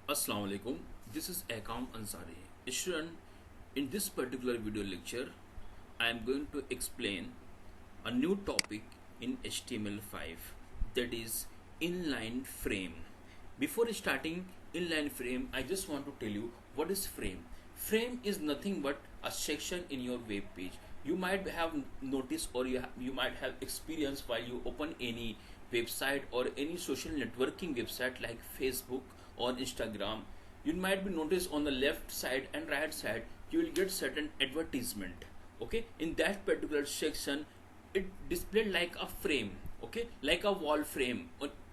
Assalamu alaikum. This is Akam Ansari. Student, in this particular video lecture, I am going to explain a new topic in HTML5, that is inline frame. Before starting inline frame, I just want to tell you what is frame. Frame is nothing but a section in your web page. You might have noticed, or you might have experienced while you open any website or any social networking website like Facebook or Instagram. You might be noticed on the left side and right side you will get certain advertisement. Okay, in that particular section it displayed like a frame, okay, like a wall frame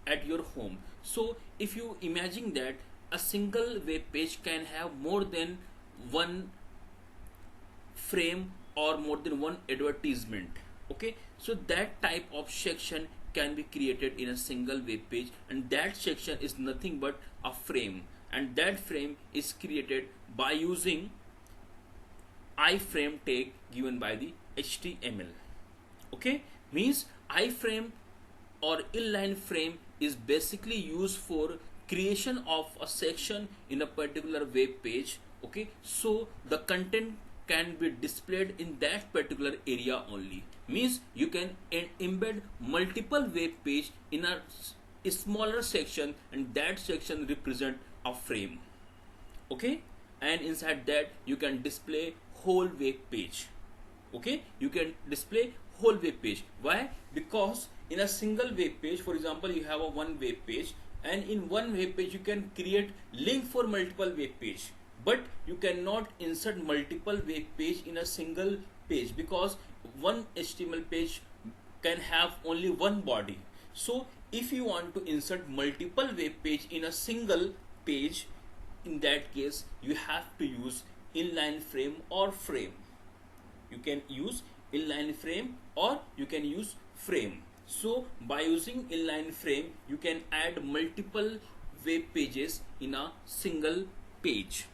at your home. So if you imagine that a single web page can have more than one frame or more than one advertisement, okay, so that type of section can be created in a single web page, and that section is nothing but a frame, and that frame is created by using iframe tag given by the HTML. Okay, means iframe or inline frame is basically used for creation of a section in a particular web page. Okay, so the content can be displayed in that particular area only. Means you can embed multiple web page in a smaller section, and that section represent a frame. Okay, and inside that you can display whole web page. Okay, you can display whole web page. Why? Because in a single web page, for example, you have a one web page, and in one web page you can create link for multiple web page, but you cannot insert multiple web page in a single page, because one HTML page can have only one body. So if you want to insert multiple web page in a single page, in that case you have to use inline frame or frame. You can use inline frame or you can use frame. So by using inline frame you can add multiple web pages in a single page.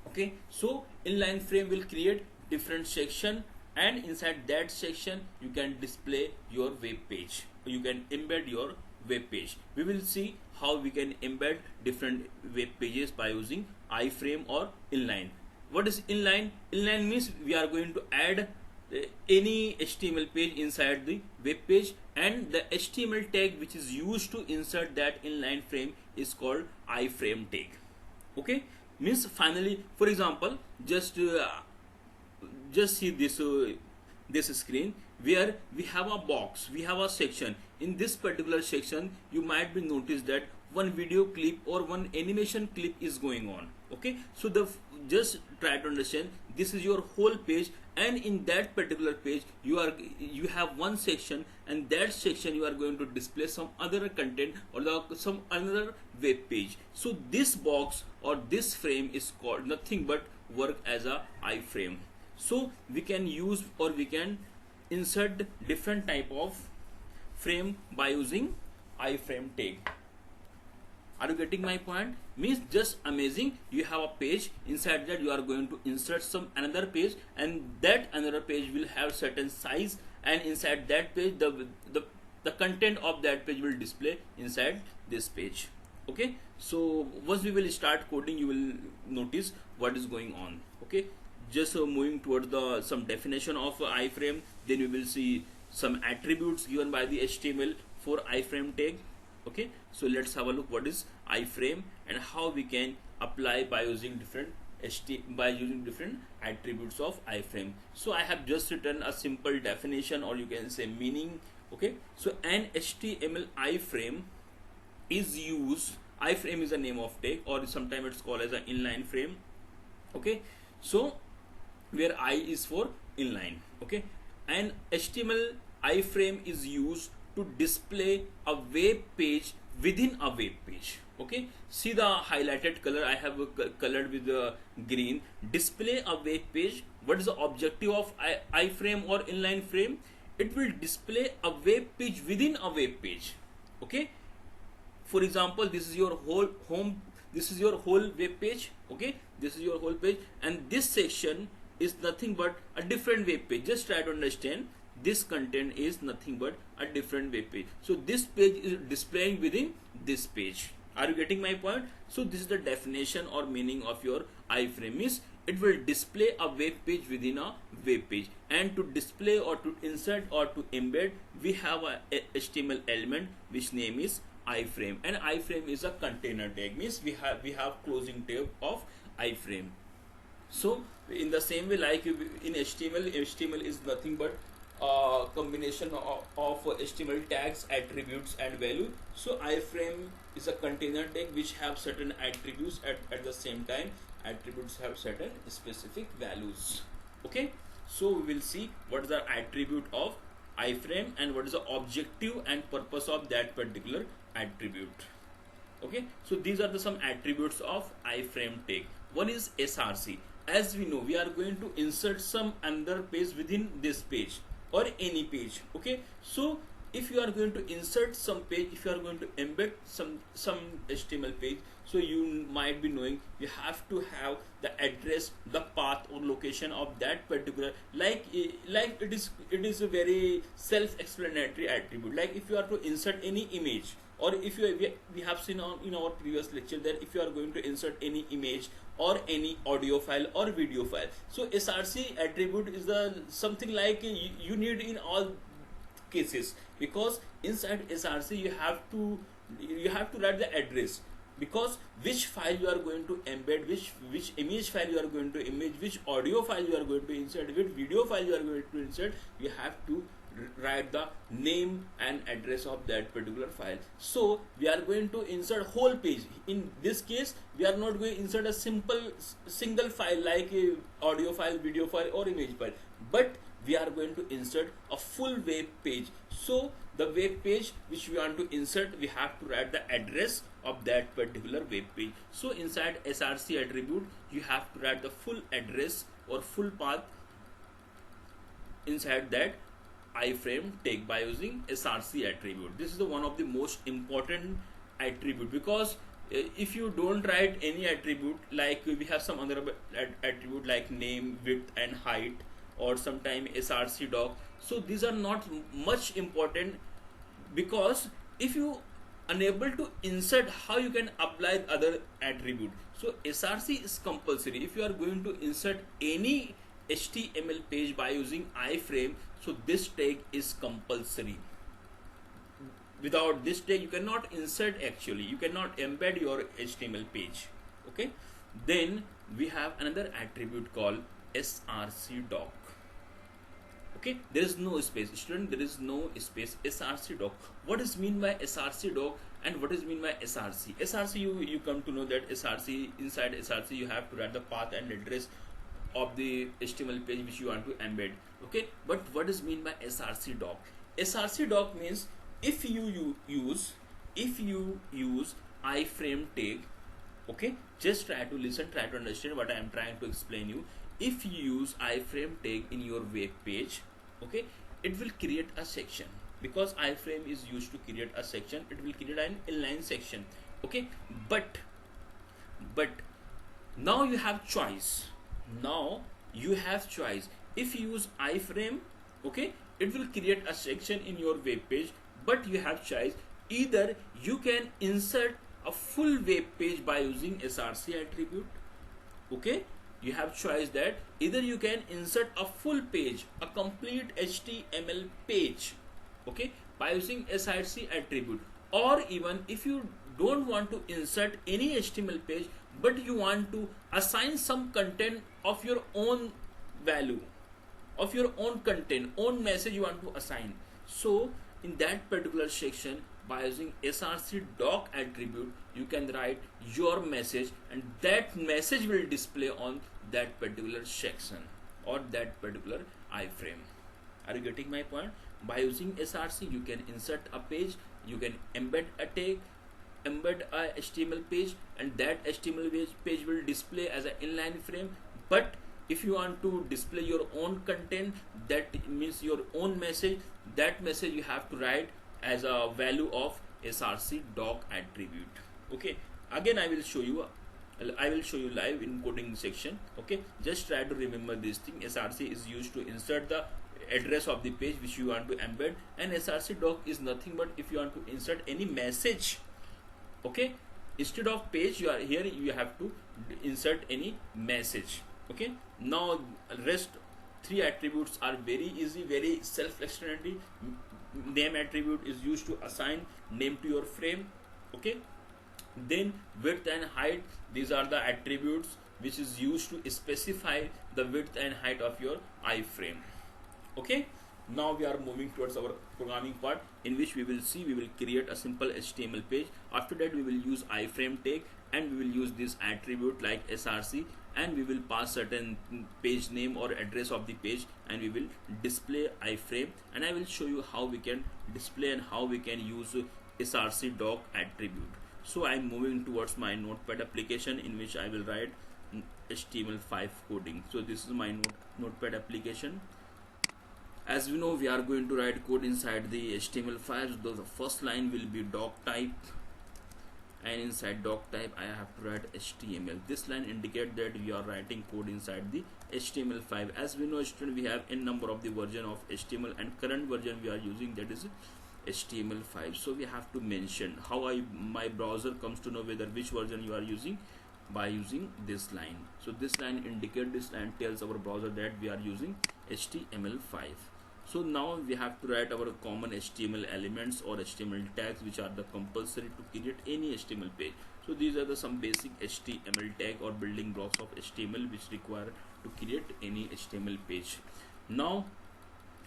Okay, so inline frame will create different section, and inside that section you can display your web page. You can embed your web page. We will see how we can embed different web pages by using iframe or inline. What is inline? Inline means we are going to add any HTML page inside the web page, and the HTML tag which is used to insert that inline frame is called iframe tag. Okay, means finally, for example, just see this screen where we have a box, we have a section. In this particular section you might be noticed that one video clip or one animation clip is going on. Okay, so just try to understand, this is your whole page, and in that particular page you have one section, and that section you are going to display some other content or some another web page. So this box or this frame is called nothing but work as a iframe. So we can use or we can insert different type of frame by using iframe tag. Are you getting my point? Means just amazing, you have a page, inside that you are going to insert some another page, and that another page will have certain size, and inside that page the content of that page will display inside this page. Okay, so once we will start coding you will notice what is going on. Okay, just moving toward the some definition of iframe, then we will see some attributes given by the HTML for iframe tag. Okay, so let's have a look what is iframe and how we can apply by using different attributes of iframe. So I have just written a simple definition, or you can say meaning. Okay, so an HTML iframe is used. Iframe is a name of tag, or sometimes it's called as an inline frame. Okay, so where I is for inline. Okay, an HTML iframe is used to display a web page within a web page. Okay, see the highlighted color I have colored with the green. Display a web page. What is the objective of iframe or inline frame? It will display a web page within a web page. Okay, for example, this is your whole home, this is your whole web page. Okay, this is your whole page, and this section is nothing but a different web page. Just try to understand, this content is nothing but a different web page. So this page is displaying within this page. Are you getting my point? So this is the definition or meaning of your iframe. Is it will display a web page within a web page, and to display or to insert or to embed, we have a HTML element which name is iframe, and iframe is a container tag, means we have closing tag of iframe. So in the same way, like in HTML is nothing but a combination of HTML tags, attributes and value. So iframe is a container tag which have certain attributes, at the same time attributes have certain specific values. Okay, so we will see what is the attribute of iframe and what is the objective and purpose of that particular attribute. Okay, so these are the some attributes of iframe tag. One is src. As we know, we are going to insert some another page within this page or any page. Okay, so if you are going to insert some page, if you are going to embed some HTML page, so you might be knowing you have to have the address, the path or location of that particular, like it is a very self-explanatory attribute. Like if you are to insert any image, or if we have seen in our previous lecture that if you are going to insert any image or any audio file or video file, so src attribute is the something like you need in all cases, because inside src you have to write the address, because which file you are going to embed, which image file you are going to image, which audio file you are going to insert, which video file you are going to insert, you have to write the name and address of that particular file. So we are going to insert whole page. In this case, we are not going to insert a single file like a audio file, video file or image file, but we are going to insert a full web page. So the web page which we want to insert, we have to write the address of that particular web page. So inside src attribute, you have to write the full address or full path inside that iframe tag by using src attribute. This is the one of the most important attribute, because if you don't write any attribute, like we have some other attribute like name, width and height, or sometime src doc, so these are not much important, because if you unable to insert, how you can apply other attribute? So src is compulsory. If you are going to insert any HTML page by using iframe, so this tag is compulsory. Without this tag you cannot insert, actually you cannot embed your HTML page. Okay, then we have another attribute called src doc. Okay, there is no space, student, there is no space. src doc, what is mean by src doc and what is mean by src? Src, you come to know that src, inside src you have to write the path and address of the HTML page which you want to embed. Okay, but what is mean by src doc? Src doc means if you use iframe tag. Okay, just try to listen, try to understand what I am trying to explain you. If you use iframe tag in your web page, okay, it will create a section, because iframe is used to create a section. It will create an inline section. Okay, but now you have choice. If you use iframe, okay, it will create a section in your web page, but you have choice. Either you can insert a full web page by using src attribute. Okay, you have choice that either you can insert a full page, a complete HTML page, okay, by using src attribute, or even if you don't want to insert any HTML page, but you want to assign some content of your own value, of your own content, own message you want to assign. So in that particular section, by using src doc attribute, you can write your message, and that message will display on that particular section or that particular iframe. Are you getting my point? By using src, you can insert a page, you can embed a tag, embed a HTML page, and that HTML page will display as an inline frame. But if you want to display your own content, that means your own message, that message you have to write as a value of src doc attribute. Okay, again I will show you live in coding section. Okay, just try to remember this thing. src is used to insert the address of the page which you want to embed, and src doc is nothing but if you want to insert any message, okay, instead of page, you are here, you have to insert any message. Okay, now rest three attributes are very easy, very self-explanatory. Name attribute is used to assign name to your frame. Okay, then width and height, these are the attributes which is used to specify the width and height of your iframe. Okay, now we are moving towards our programming part, in which we will see, we will create a simple HTML page. After that we will use iframe tag, and we will use this attribute like src, and we will pass certain page name or address of the page, and we will display iframe, and I will show you how we can display and how we can use src doc attribute. So I am moving towards my notepad application, in which I will write HTML5 coding. So this is my notepad application. As we know, we are going to write code inside the HTML5. So the first line will be doc type, and inside doc type I have to write HTML. This line indicates that we are writing code inside the HTML5. As we know, student, we have n number of the version of HTML, and current version we are using, that is HTML5. So we have to mention how my browser comes to know whether which version you are using, by using this line. So this line indicates, this line tells our browser that we are using HTML5. So now we have to write our common HTML elements or HTML tags, which are the compulsory to create any HTML page. So these are the some basic HTML tag or building blocks of HTML which require to create any HTML page. Now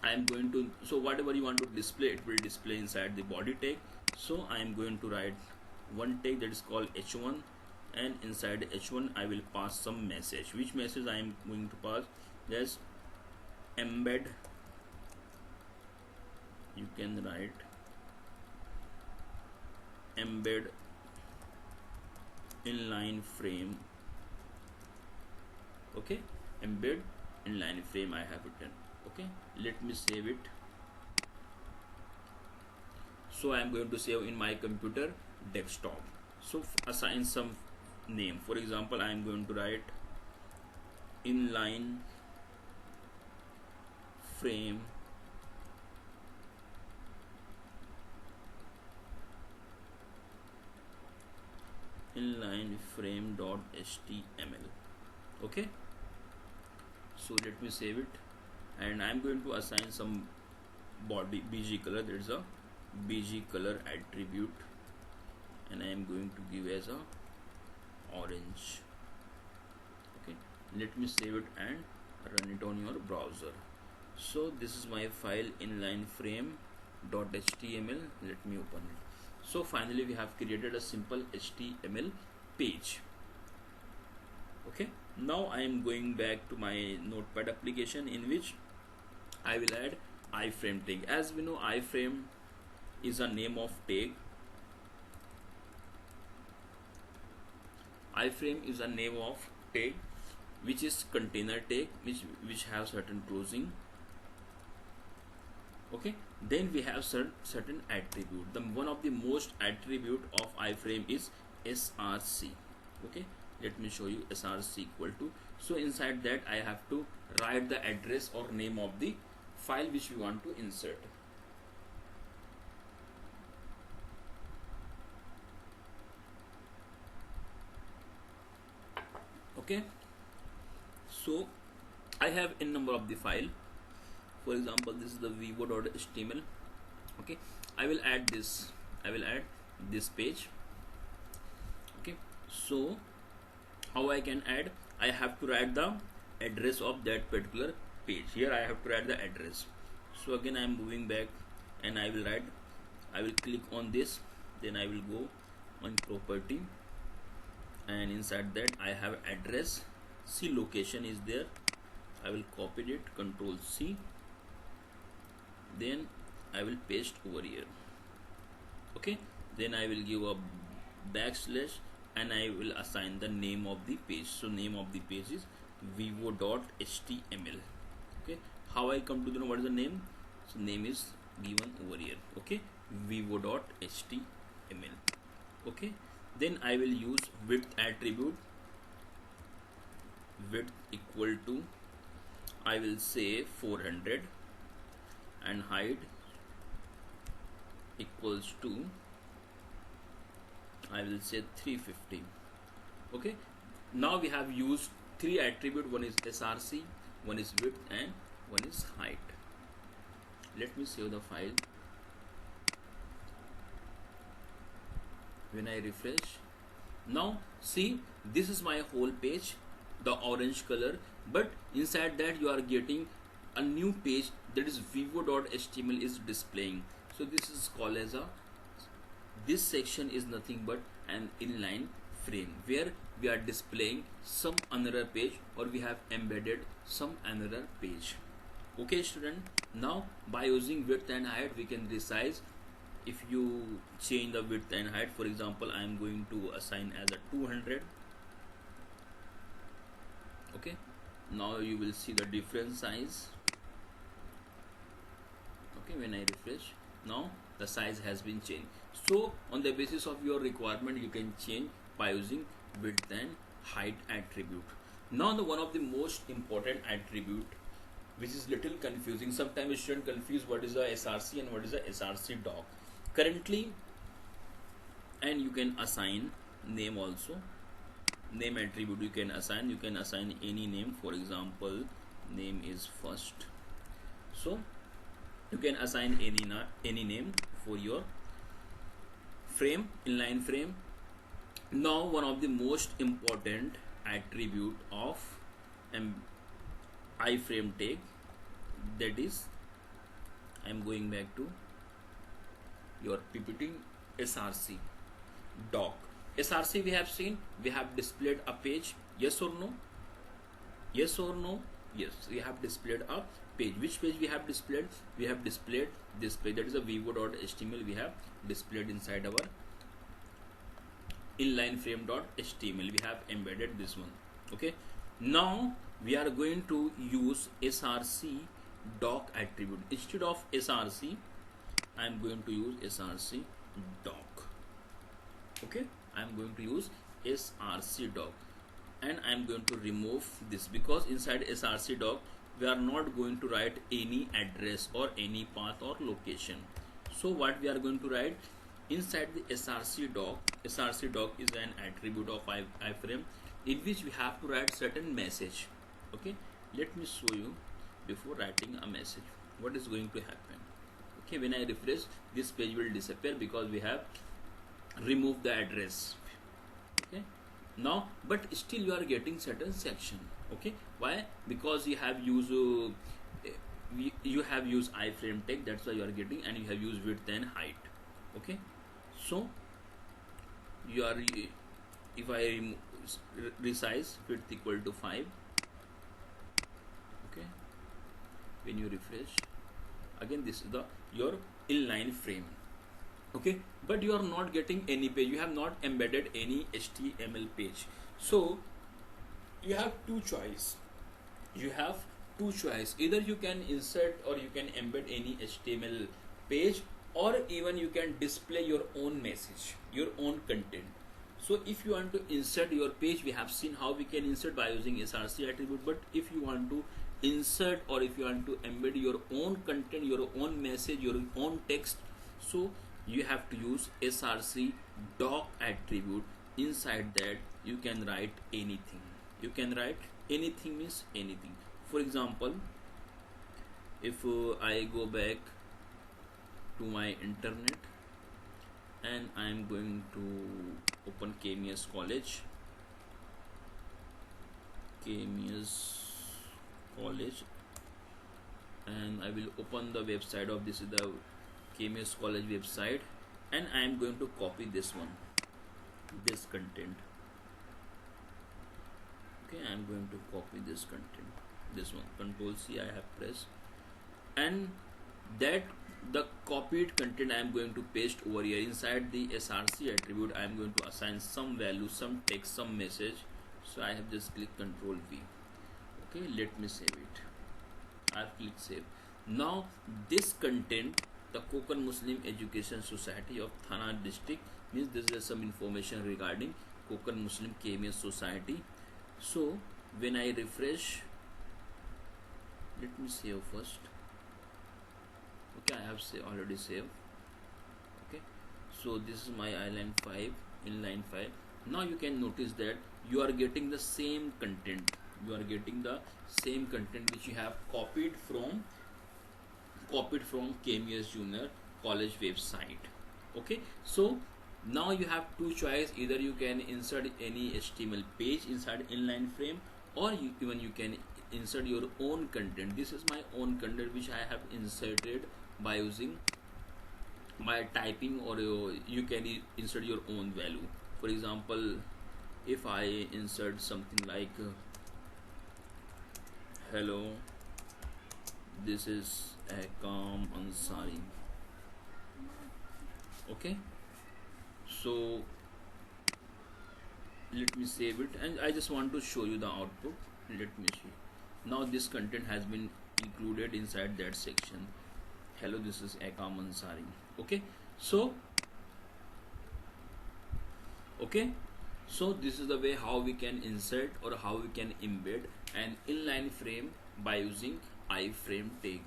I am going to, so whatever you want to display, it will display inside the body tag. So I am going to write one tag that is called h1, and inside h1 I will pass some message. Which message I am going to pass? Yes, embed, you can write embed inline frame. Okay, embed inline frame I have written. Okay, let me save it. So I am going to save in my computer desktop. So assign some name. For example, I am going to write inline frame dot html. Okay, so let me save it, and I am going to assign some body bg color. There is a bg color attribute, and I am going to give as a orange. Okay, let me save it and run it on your browser. So this is my file inline frame dot html. Let me open it. So finally we have created a simple HTML page. Okay, now I am going back to my notepad application, in which I will add iframe tag. As we know, iframe is a name of tag. Iframe is a name of tag which is container tag, which have certain closing. Okay, then we have certain attribute. The one of the most attribute of iframe is src. Okay, let me show you src equal to. So inside that I have to write the address or name of the file which we want to insert. Okay, so I have n number of the file. For example, this is the vivo.html. Okay, I will add this page. Okay, so how I can add? I have to write the address of that particular page. Here I have to write the address. So again I am moving back, and I will click on this, then I will go on property, and inside that I have address. See, location is there. I will copy it, Control C, then I will paste over here. Okay, then I will give a backslash, and I will assign the name of the page. So name of the page is vivo.html. Okay, how I come to know what is the name? So name is given over here. Okay, vivo.html. Okay, then I will use width attribute. Width equal to, I will say 400, and height equals to I will say 350. Okay, now we have used three attribute. One is src, one is width, and one is height. Let me save the file. When I refresh, now see, this is my whole page, the orange color, but inside that you are getting a new page, that is vivo.html is displaying. So this is called as a, this section is nothing but an inline frame where we are displaying some another page, or we have embedded some another page. Okay student, now by using width and height we can resize. If you change the width and height, for example I am going to assign as a 200. Okay, now you will see the different size. Okay, when I refresh, now the size has been changed. So on the basis of your requirement you can change by using width and height attribute. Now the one of the most important attribute, which is little confusing, sometimes student confuse what is a src and what is a src doc currently. And you can assign name also, name attribute you can assign any name. For example, name is first, so you can assign any name for your frame, inline frame. Now one of the most important attribute of iframe tag, that is, I am going back to your ppt src doc. src we have seen, we have displayed a page, yes or no, yes or no, yes, we have displayed a page. Which page we have displayed? We have displayed this page, that is a vivo.html we have displayed inside our inline frame.html. We have embedded this one. Okay, now we are going to use src doc attribute. Instead of src, I am going to use src doc. Okay, I am going to use src doc, and I am going to remove this, because inside src doc we are not going to write any address or any path or location. So what we are going to write inside the src doc, src doc is an attribute of iframe in which we have to write certain message. Okay, let me show you before writing a message what is going to happen. Okay, when I refresh, this page will disappear because we have removed the address. Okay, now but still you are getting certain section. Okay, why? Because you have used you have used iframe tag, that's why you are getting, and you have used width and height. Okay, so you are, if I resize width equal to 5. Okay, when you refresh again, this is the your inline frame. Okay, but you are not getting any page, you have not embedded any html page. So you have two choice, either you can insert or you can embed any html page, or even you can display your own message, your own content. So if you want to insert your page, we have seen how we can insert by using src attribute. But if you want to insert, or if you want to embed your own content, your own message, your own text, so you have to use src doc attribute. Inside that you can write anything. You can write anything means anything. For example, if I go back to my internet and I am going to open KMS College, and I will open the website of, this is the KMS College website, and I am going to copy this one, this content. Okay, I am going to copy this content, this one, Control C I have pressed, and that the copied content I am going to paste over here. Inside the src attribute I am going to assign some value, some text, some message. So I have just clicked Control V. Okay, let me save it. I have clicked save. Now this content, the Konkan Muslim Education Society of Thana district, means this is some information regarding Konkan Muslim KMS Society. So when I refresh, let me save first. Okay, I have already saved. Okay, so this is my island 5 inline file. Now you can notice that you are getting the same content. You are getting the same content which you have copied from KMS Junior College website. Okay, so now you have two choice. Either you can insert any HTML page inside inline frame, or even you can insert your own content. This is my own content which I have inserted by using by typing, or you can insert your own value. For example, if I insert something like hello, this is Akam Ansari. Okay, so let me save it, and I just want to show you the output. Let me see. Now this content has been included inside that section. Hello, this is Akam Ansari. Okay, so this is the way how we can insert or how we can embed an inline frame by using iframe tag.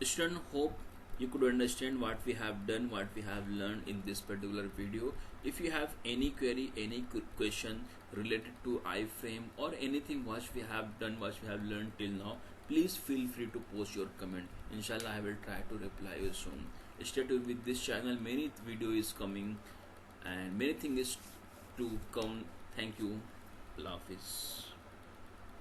Student, hope you could understand what we have done, what we have learned in this particular video. If you have any query, any question related to iframe or anything what we have done, what we have learned till now, please feel free to post your comment. Inshallah, I will try to reply you soon. Stay tuned with this channel. Many video is coming and many things to come. Thank you. Allah Hafiz.